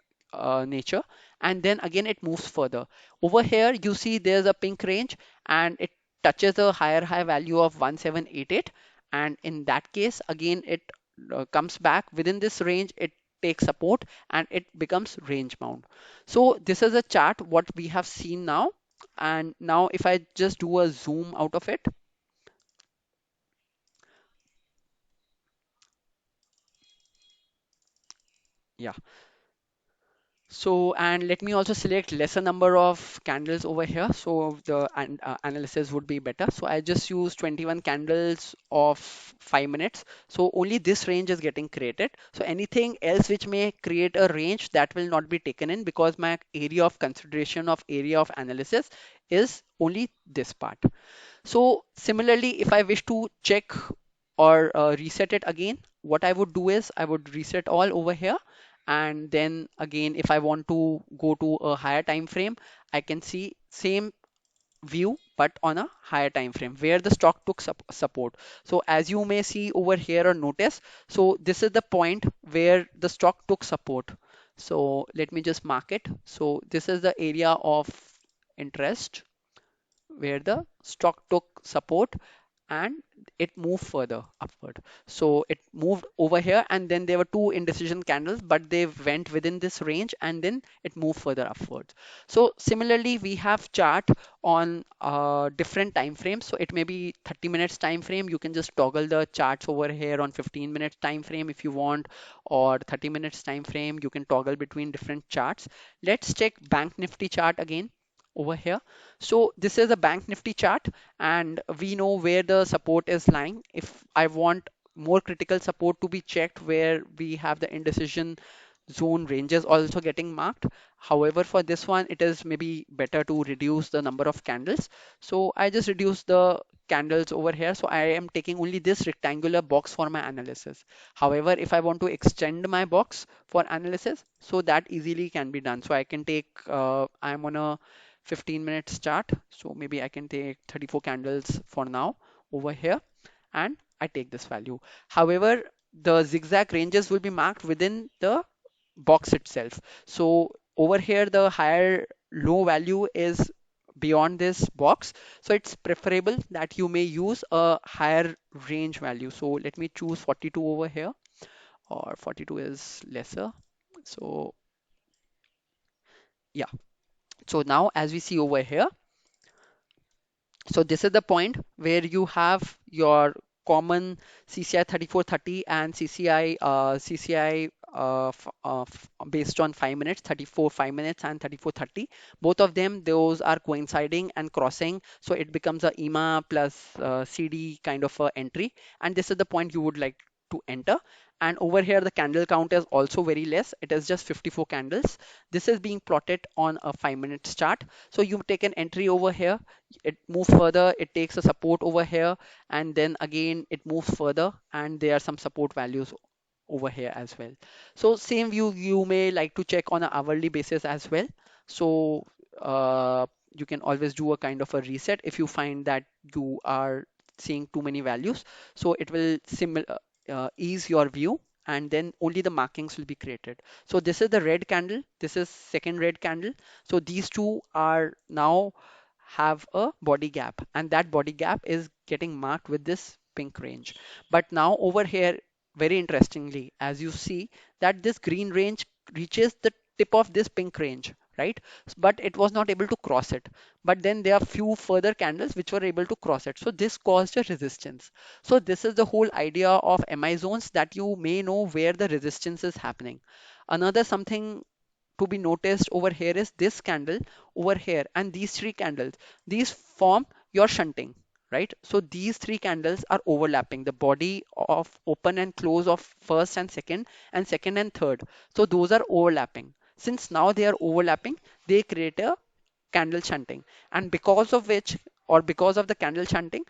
nature, and then again it moves further. Over here you see there's a pink range, and it touches a higher high value of 1788, and in that case again it comes back within this range, it takes support, and it becomes range bound. So this is a chart what we have seen now. And now if I just do a zoom out of it, yeah. So, and let me also select lesser number of candles over here. So the analysis would be better. So I just use 21 candles of 5 minutes. So only this range is getting created. So anything else which may create a range, that will not be taken in, because my area of consideration of area of analysis is only this part. So similarly, if I wish to check or reset it again, what I would do is I would reset all over here. And then again, if I want to go to a higher time frame, I can see same view but on a higher time frame where the stock took support. So as you may see over here or notice, so this is the point where the stock took support. So let me just mark it. So this is the area of interest where the stock took support, and it moved further upward. So it moved over here, and then there were two indecision candles, but they went within this range, and then it moved further upwards. So similarly, we have chart on different time frames. So it may be 30 minutes time frame. You can just toggle the charts over here on 15 minutes time frame if you want, or 30 minutes time frame. You can toggle between different charts. Let's check Bank Nifty chart again over here. So this is a Bank Nifty chart, and we know where the support is lying. If I want more critical support to be checked, where we have the indecision zone ranges also getting marked. However, for this one, it is maybe better to reduce the number of candles. So I just reduce the candles over here. So I am taking only this rectangular box for my analysis. However, if I want to extend my box for analysis, so that easily can be done. So I can take, I'm on a 15 minutes chart. So maybe I can take 34 candles for now over here, and I take this value. However, the zigzag ranges will be marked within the box itself. So over here, the higher low value is beyond this box. So it's preferable that you may use a higher range value. So let me choose 42 over here, or 42 is lesser. So yeah. So now as we see over here, so this is the point where you have your common CCI 3430 and CCI based on 5 minutes, 34 5 minutes and 3430. Both of them, those are coinciding and crossing. So it becomes a EMA plus CD kind of a entry. And this is the point you would like to enter. And over here, the candle count is also very less. It is just 54 candles. This is being plotted on a 5 minutes chart. So you take an entry over here, it moves further, it takes a support over here, and then again it moves further, and there are some support values over here as well. So same view you may like to check on an hourly basis as well. So you can always do a kind of a reset if you find that you are seeing too many values. So it will ease your view, and then only the markings will be created. So this is the red candle, this is second red candle. So these two are now have a body gap, and that body gap is getting marked with this pink range. But now over here, very interestingly, as you see that this green range reaches the tip of this pink range, right? But it was not able to cross it. But then there are few further candles which were able to cross it. So this caused a resistance. So this is the whole idea of MI zones, that you may know where the resistance is happening. Another something to be noticed over here is this candle over here, and these three candles, these form your shunting, right? So these three candles are overlapping the body of open and close of first and second and third. So those are overlapping. Since now they are overlapping, they create a candle shunting, and because of which, or because of the candle shunting,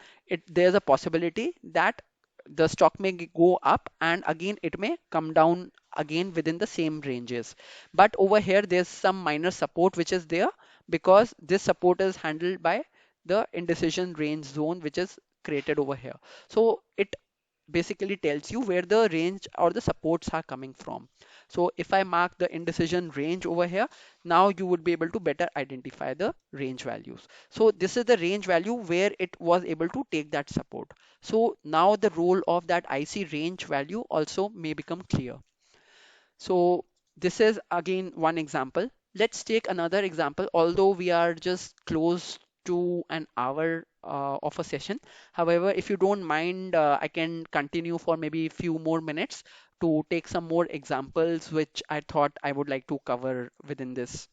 there's a possibility that the stock may go up, and again it may come down again within the same ranges. But over here there's some minor support which is there, because this support is handled by the indecision range zone which is created over here. So it basically tells you where the range or the supports are coming from. So if I mark the indecision range over here, now you would be able to better identify the range values. So this is the range value where it was able to take that support. So now the role of that IC range value also may become clear. So this is again one example. Let's take another example, although we are just close to an hour of a session. However, if you don't mind, I can continue for maybe a few more minutes to take some more examples, which I thought I would like to cover within this.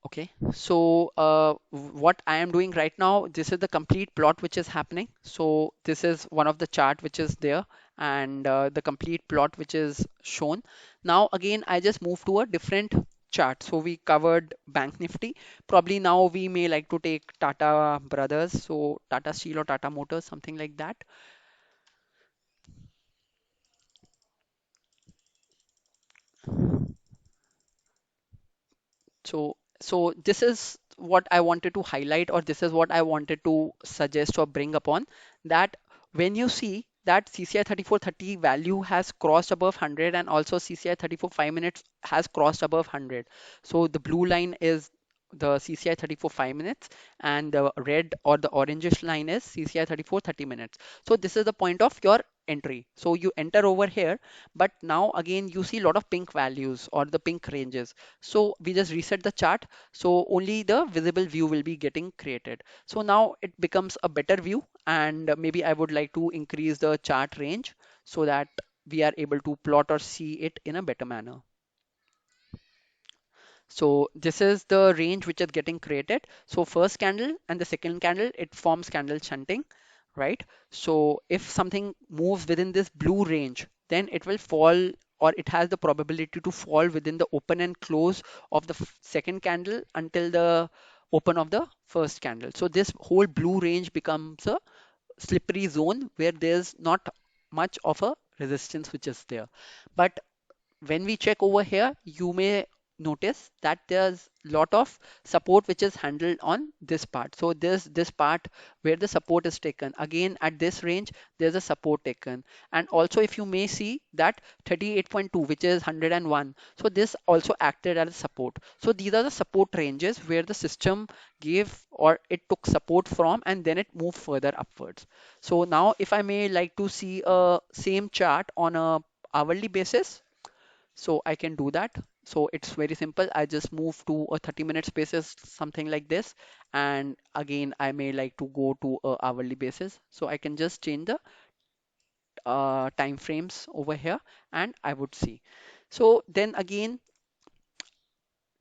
Okay, so what I am doing right now, this is the complete plot which is happening. So this is one of the chart which is there, and the complete plot which is shown. Now again, I just moved to a different chart. So we covered Bank Nifty. Probably now we may like to take Tata Brothers, so Tata Steel or Tata Motors, something like that. So this is what I wanted to highlight, or this is what I wanted to suggest or bring upon, that when you see that CCI 3430 value has crossed above 100, and also CCI 34 5 minutes has crossed above 100. So the blue line is the CCI 34 5 minutes, and the red or the orangish line is CCI 34 30 minutes. So this is the point of your entry. So you enter over here, but now again you see a lot of pink values or the pink ranges. So we just reset the chart. So only the visible view will be getting created. So now it becomes a better view, and maybe I would like to increase the chart range so that we are able to plot or see it in a better manner. So this is the range which is getting created. So first candle and the second candle, it forms candle shunting, right? So if something moves within this blue range, then it will fall or it has the probability to fall within the open and close of the second candle until the open of the first candle. So this whole blue range becomes a slippery zone where there's not much of a resistance which is there. But when we check over here, you may notice that there's lot of support which is handled on this part. So this part where the support is taken, again at this range there's a support taken. And also if you may see that 38.2, which is 101, so this also acted as support. So these are the support ranges where the system gave or it took support from, and then it moved further upwards. So now if I may like to see a same chart on a hourly basis, so I can do that. So it's very simple. I just move to a 30-minute basis, something like this. And again, I may like to go to a hourly basis. So I can just change the time frames over here and I would see. So then again,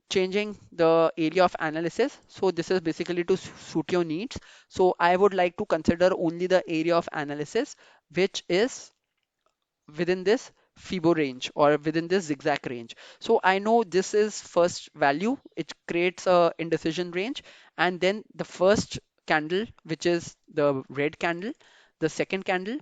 changing the area of analysis. So this is basically to suit your needs. So I would like to consider only the area of analysis, which is within this Fibo range or within this zigzag range. So I know this is first value, it creates a indecision range, and then the first candle, which is the red candle, the second candle,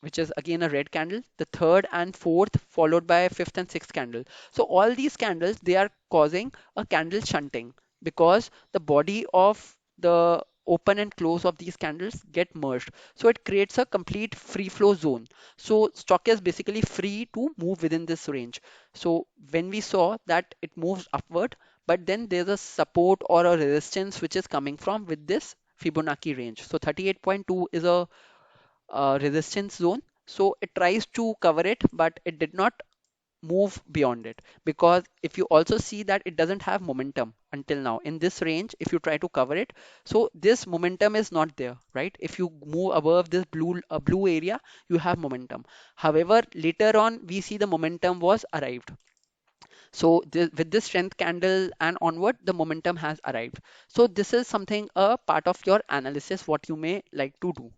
which is again a red candle, the third and fourth, followed by fifth and sixth candle. So all these candles, they are causing a candle shunting because the body of the open and close of these candles get merged. So it creates a complete free flow zone. So stock is basically free to move within this range. So when we saw that it moves upward, but then there's a support or a resistance which is coming from with this Fibonacci range. So 38.2 is a resistance zone. So it tries to cover it, but it did not move beyond it, because if you also see that it doesn't have momentum until now in this range. If you try to cover it, so this momentum is not there, right? If you move above this blue area, you have momentum. However, later on we see the momentum was arrived. So with this strength candle and onward, the momentum has arrived. So this is something a part of your analysis what you may like to do.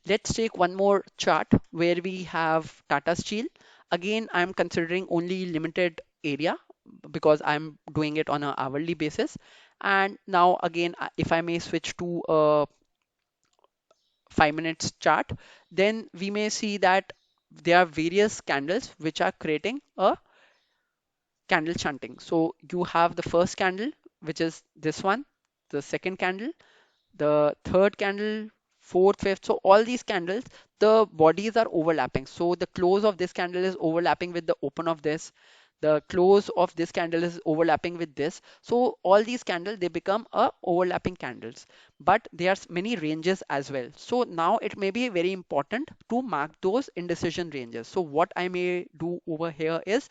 Let's take one more chart where we have Tata Steel. Again, I'm considering only limited area because I'm doing it on an hourly basis. And now again, if I may switch to a 5 minutes chart, then we may see that there are various candles which are creating a candle shunting. So you have the first candle, which is this one, the second candle, the third candle, fourth, fifth. So all these candles, the bodies are overlapping. So the close of this candle is overlapping with the open of this. The close of this candle is overlapping with this. So all these candles, they become a overlapping candles, but there's many ranges as well. So now it may be very important to mark those indecision ranges. So what I may do over here is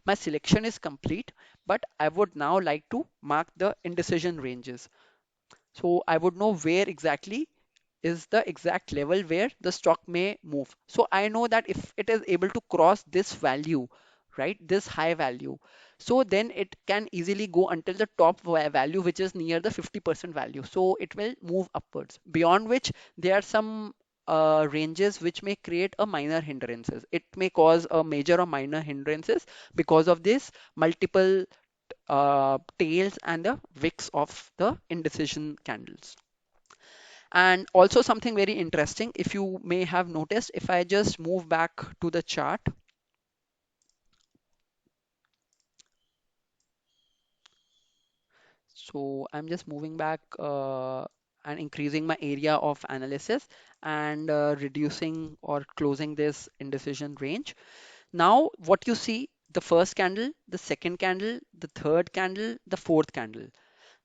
my selection is complete, but I would now like to mark the indecision ranges. So I would know where exactly is the exact level where the stock may move. So I know that if it is able to cross this value, right, this high value, so then it can easily go until the top value, which is near the 50% value. So it will move upwards, beyond which there are some ranges which may create a minor hindrances. It may cause a major or minor hindrances because of this multiple tails and the wicks of the indecision candles. And also something very interesting, if you may have noticed, if I just move back to the chart, so I'm just moving back and increasing my area of analysis and reducing or closing this indecision range. Now what you see, the first candle, the second candle, the third candle, the fourth candle.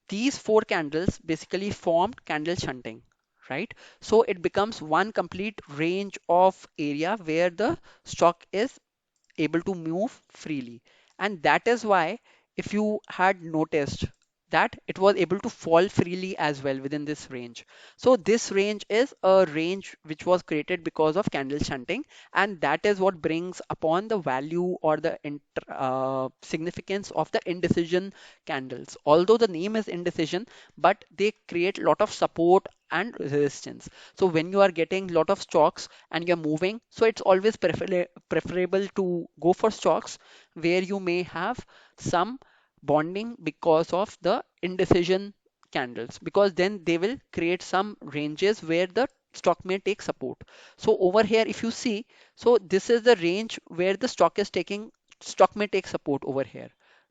These four candles basically formed candle shunting, right? So it becomes one complete range of area where the stock is able to move freely. And that is why, if you had noticed, that it was able to fall freely as well within this range. So this range is a range which was created because of candle shunting, and that is what brings upon the value or the significance of the indecision candles. Although the name is indecision, but they create a lot of support and resistance. So when you are getting lot of stocks and you're moving, so it's always preferable to go for stocks where you may have some bonding because of the indecision candles, because then they will create some ranges where the stock may take support. So over here, if you see, so this is the range where the stock may take support over here,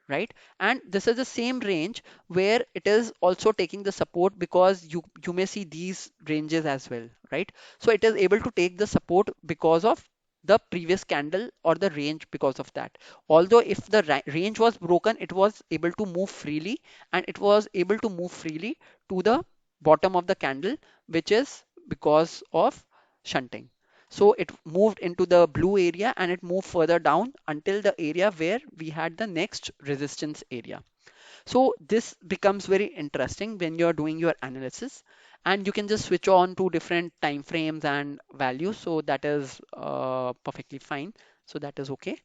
right? And this is the same range where it is also taking the support, because you may see these ranges as well, right? So it is able to take the support because of the previous candle or the range because of that. Although if the range was broken, it was able to move freely, and it was able to move freely to the bottom of the candle, which is because of shunting. So it moved into the blue area and it moved further down until the area where we had the next resistance area. So this becomes very interesting when you're doing your analysis, and you can just switch on to different time frames and values. So that is perfectly fine. So that is okay.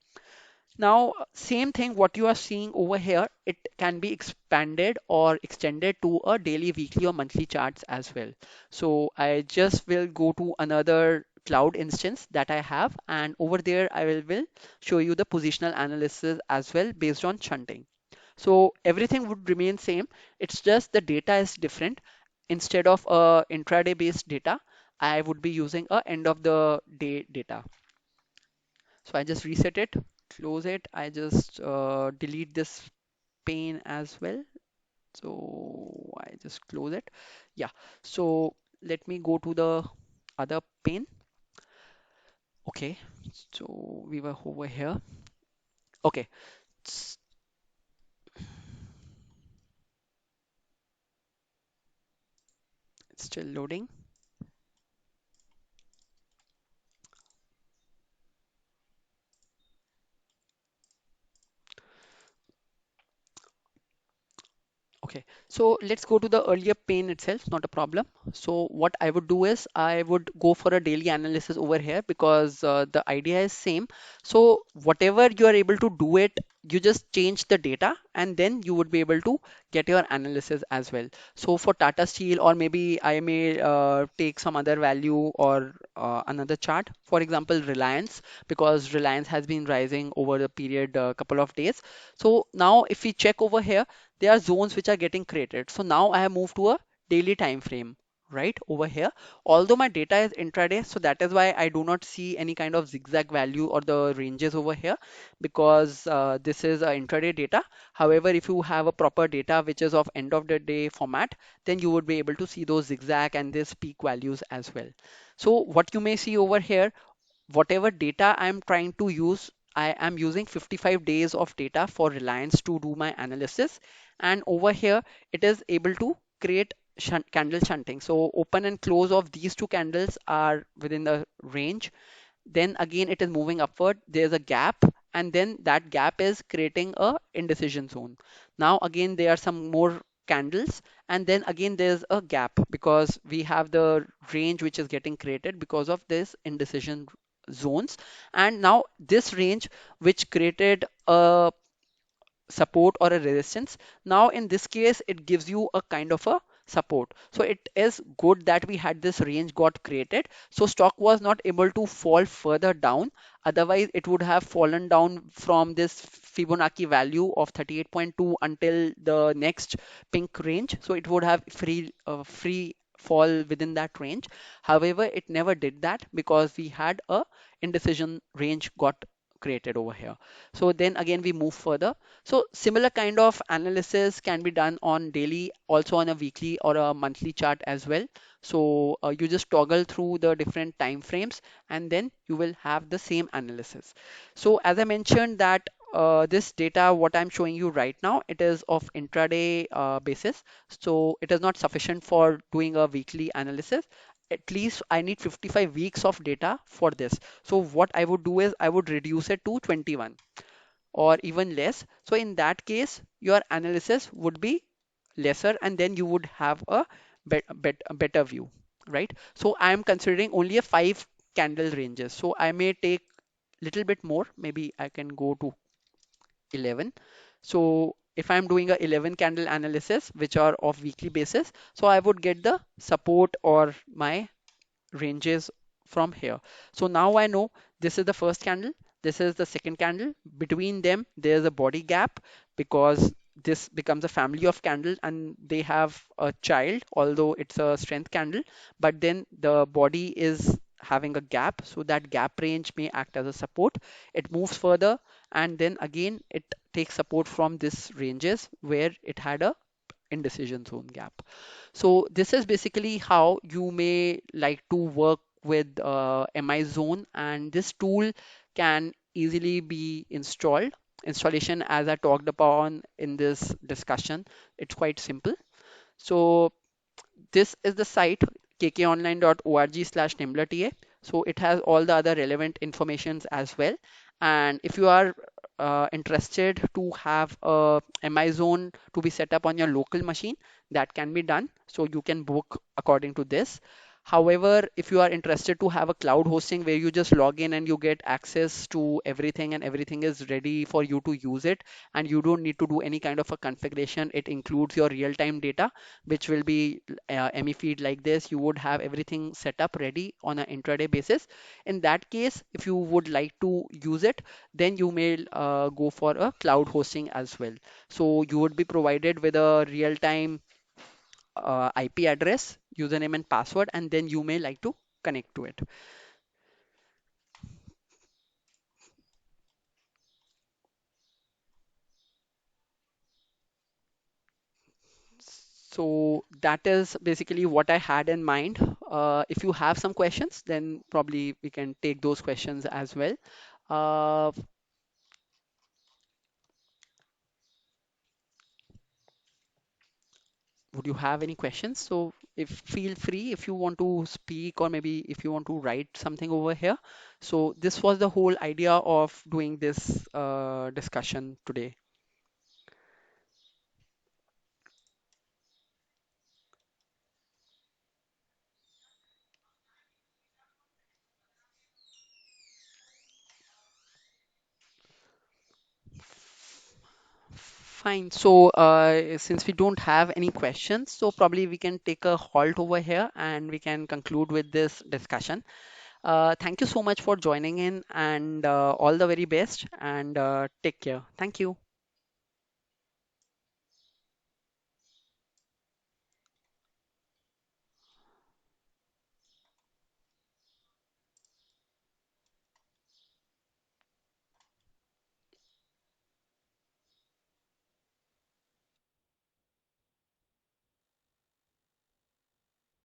Now, same thing, what you are seeing over here, it can be expanded or extended to a daily, weekly, or monthly charts as well. So I just will go to another cloud instance that I have, and over there will show you the positional analysis as well based on shunting. So everything would remain same. It's just the data is different. Instead of intraday based data, I would be using a end of the day data. So I just reset it, close it. I just delete this pane as well. So I just close it. Yeah. So let me go to the other pane. Okay. So we were over here. Okay. It's it's still loading. Okay, so let's go to the earlier pane itself, not a problem. So what I would do is I would go for a daily analysis over here, because the idea is same. So whatever you are able to do it, you just change the data and then you would be able to get your analysis as well. So for Tata Steel, or maybe I may take some other value or another chart, for example, Reliance, because Reliance has been rising over the period couple of days. So now if we check over here, there are zones which are getting created. So now I have moved to a daily time frame right over here. Although my data is intraday, so that is why I do not see any kind of zigzag value or the ranges over here, because this is intraday data. However, if you have a proper data which is of end of the day format, then you would be able to see those zigzag and this peak values as well. So what you may see over here, whatever data I'm trying to use, I am using 55 days of data for Reliance to do my analysis. And over here, it is able to create candle shunting. So open and close of these two candles are within the range. Then again, it is moving upward. There's a gap, and then that gap is creating a indecision zone. Now again, there are some more candles, and then again there's a gap, because we have the range which is getting created because of this indecision zones. And now this range which created a support or a resistance, now in this case it gives you a kind of a support. So it is good that we had this range got created, so stock was not able to fall further down. Otherwise it would have fallen down from this Fibonacci value of 38.2 until the next pink range, so it would have free fall within that range. However, it never did that because we had a indecision range got created over here. So then again we move further. So similar kind of analysis can be done on daily, also on a weekly or a monthly chart as well. So you just toggle through the different time frames and then you will have the same analysis. So as I mentioned that this data, what I'm showing you right now, it is of intraday basis. So it is not sufficient for doing a weekly analysis. At least I need 55 weeks of data for this. So what I would do is I would reduce it to 21 or even less. So in that case, your analysis would be lesser and then you would have a better view, right? So I am considering only a 5 candle ranges. So I may take little bit more, maybe I can go to 11. So if I'm doing a 11 candle analysis, which are of weekly basis, so I would get the support or my ranges from here. So now I know this is the first candle, this is the second candle. Between them, there's a body gap because this becomes a family of candle and they have a child, although it's a strength candle, but then the body is having a gap. So that gap range may act as a support. It moves further and then again it takes support from this ranges where it had a indecision zone gap. So this is basically how you may like to work with MIZone, and this tool can easily be installed. Installation, as I talked upon in this discussion, it's quite simple. So this is the site kkonline.org/NimblrTA. So it has all the other relevant informations as well. And if you are interested to have a MIZone to be set up on your local machine, that can be done. So you can book according to this. However, if you are interested to have a cloud hosting where you just log in and you get access to everything and everything is ready for you to use it, and you don't need to do any kind of a configuration, it includes your real-time data, which will be ME feed like this. You would have everything set up ready on an intraday basis. In that case, if you would like to use it, then you may go for a cloud hosting as well. So you would be provided with a real-time IP address, username and password, and then you may like to connect to it. So that is basically what I had in mind. If you have some questions, then probably we can take those questions as well. Uh, would you have any questions? So if feel free if you want to speak or maybe if you want to write something over here. So this was the whole idea of doing this discussion today. Fine. So since we don't have any questions, so probably we can take a halt over here and we can conclude with this discussion. Thank you so much for joining in and all the very best and take care. Thank you.